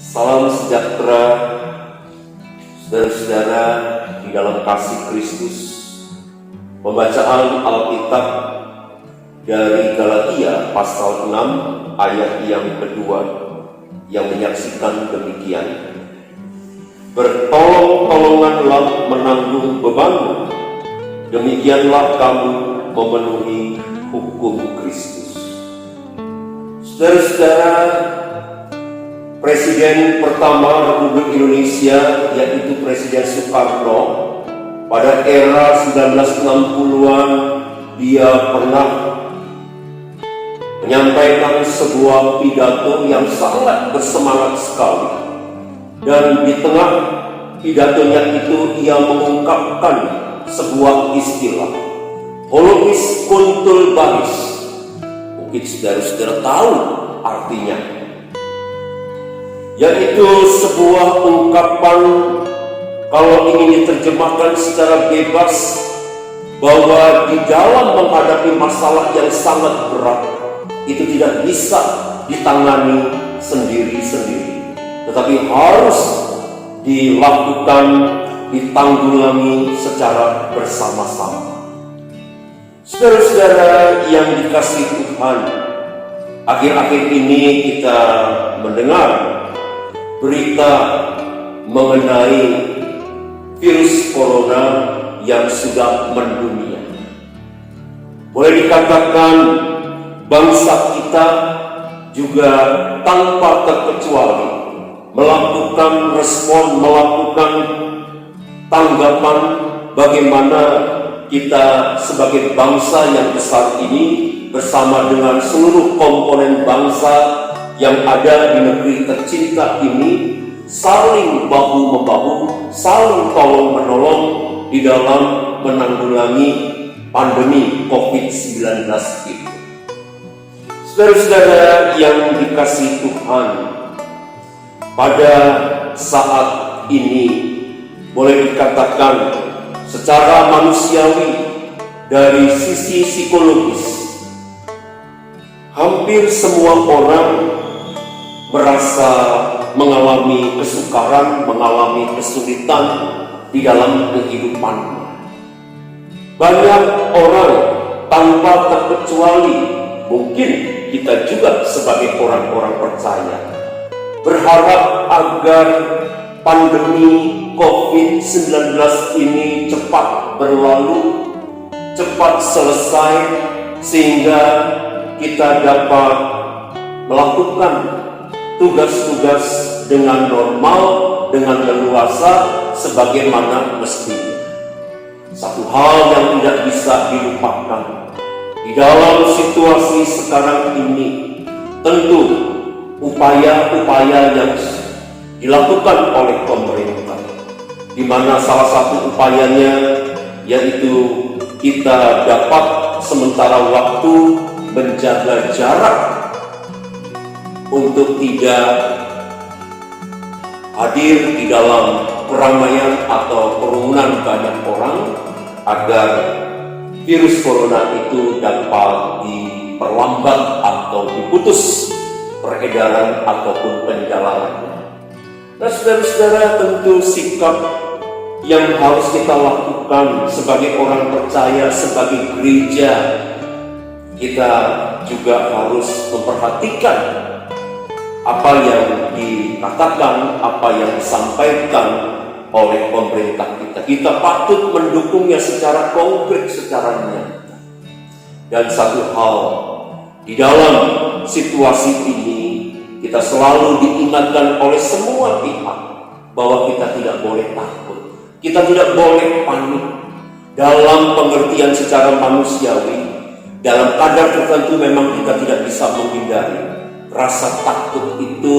Salam sejahtera, saudara-saudara di dalam kasih Kristus. Pembacaan Alkitab dari Galatia pasal 6 ayat yang kedua yang menyaksikan demikian. Bertolong-tolonganlah menanggung bebanmu, demikianlah kamu memenuhi hukum Kristus. Saudara-saudara, Presiden pertama Republik Indonesia yaitu Presiden Soekarno pada era 1960-an dia pernah menyampaikan sebuah pidato yang sangat bersemangat sekali, dan di tengah pidatonya itu ia mengungkapkan sebuah istilah holomis kuntul baris. Mungkin saudara-saudara tahu artinya, yaitu sebuah ungkapan, kalau ingin diterjemahkan secara bebas, bahwa di dalam menghadapi masalah yang sangat berat itu tidak bisa ditangani sendiri-sendiri, tetapi harus dilakukan, ditanggulangi secara bersama-sama. Saudara-saudara yang dikasihi Tuhan, akhir-akhir ini kita mendengar berita mengenai virus corona yang sudah mendunia. Boleh dikatakan bangsa kita juga tanpa terkecuali melakukan respon, melakukan tanggapan bagaimana kita sebagai bangsa yang besar ini bersama dengan seluruh komponen bangsa yang ada di negeri tercinta ini saling bahu-membahu, saling tolong-menolong di dalam menanggulangi pandemi COVID-19 itu. Saudara-saudara yang dikasihi Tuhan, pada saat ini boleh dikatakan secara manusiawi, dari sisi psikologis, hampir semua orang merasa mengalami kesukaran, mengalami kesulitan di dalam kehidupannya. Banyak orang tanpa terkecuali, mungkin kita juga sebagai orang-orang percaya, berharap agar pandemi COVID-19 ini cepat berlalu, cepat selesai, sehingga kita dapat melakukan tugas-tugas dengan normal, dengan leluasa, sebagaimana mestinya. Satu hal yang tidak bisa dilupakan di dalam situasi sekarang ini, tentu upaya-upaya yang dilakukan oleh pemerintah, di mana salah satu upayanya yaitu kita dapat sementara waktu menjaga jarak untuk tidak hadir di dalam keramaian atau kerumunan banyak orang, agar virus corona itu dapat diperlambat atau diputus peredaran ataupun penjalanannya. Nah, saudara-saudara, tentu sikap yang harus kita lakukan sebagai orang percaya, sebagai gereja, kita juga harus memperhatikan apa yang dikatakan, apa yang disampaikan oleh pemerintah kita. Kita patut mendukungnya secara konkret, secara nyata. Dan satu hal, di dalam situasi ini kita selalu diingatkan oleh semua pihak bahwa kita tidak boleh takut, kita tidak boleh panik. Dalam pengertian secara manusiawi, dalam kadar tertentu memang kita tidak bisa menghindari. Rasa takut itu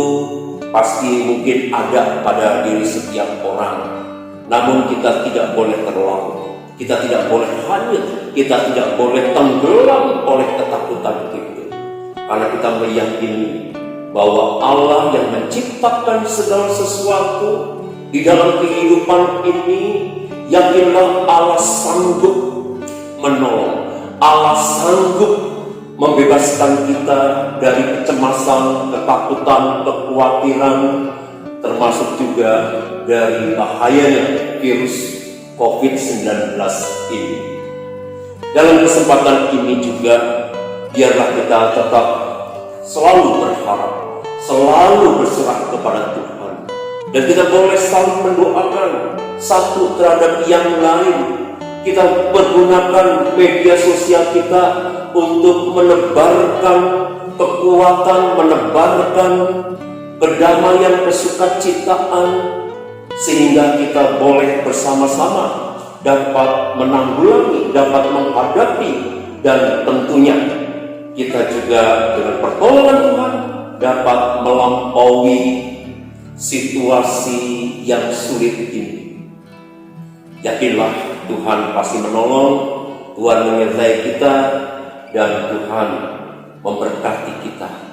pasti mungkin ada pada diri setiap orang. Namun kita tidak boleh terlalu, kita tidak boleh hanyut, kita tidak boleh tenggelam oleh ketakutan itu. Karena kita meyakini bahwa Allah yang menciptakan segala sesuatu di dalam kehidupan ini, yakinlah Allah sanggup menolong, Allah sanggup membebaskan kita dari kecemasan, ketakutan, kekhawatiran, termasuk juga dari bahayanya virus COVID-19 ini. Dalam kesempatan ini juga, biarlah kita tetap selalu berharap, selalu berserah kepada Tuhan. Dan kita boleh saling mendoakan satu terhadap yang lain. Kita pergunakan media sosial kita untuk menebarkan kekuatan, menebarkan perdamaian, kesukacitaan, sehingga kita boleh bersama-sama dapat menanggulangi, dapat menghadapi, dan tentunya kita juga dengan pertolongan Tuhan dapat melampaui situasi yang sulit ini. Yakinlah Tuhan pasti menolong, Tuhan menyertai kita, dan Tuhan memberkati kita.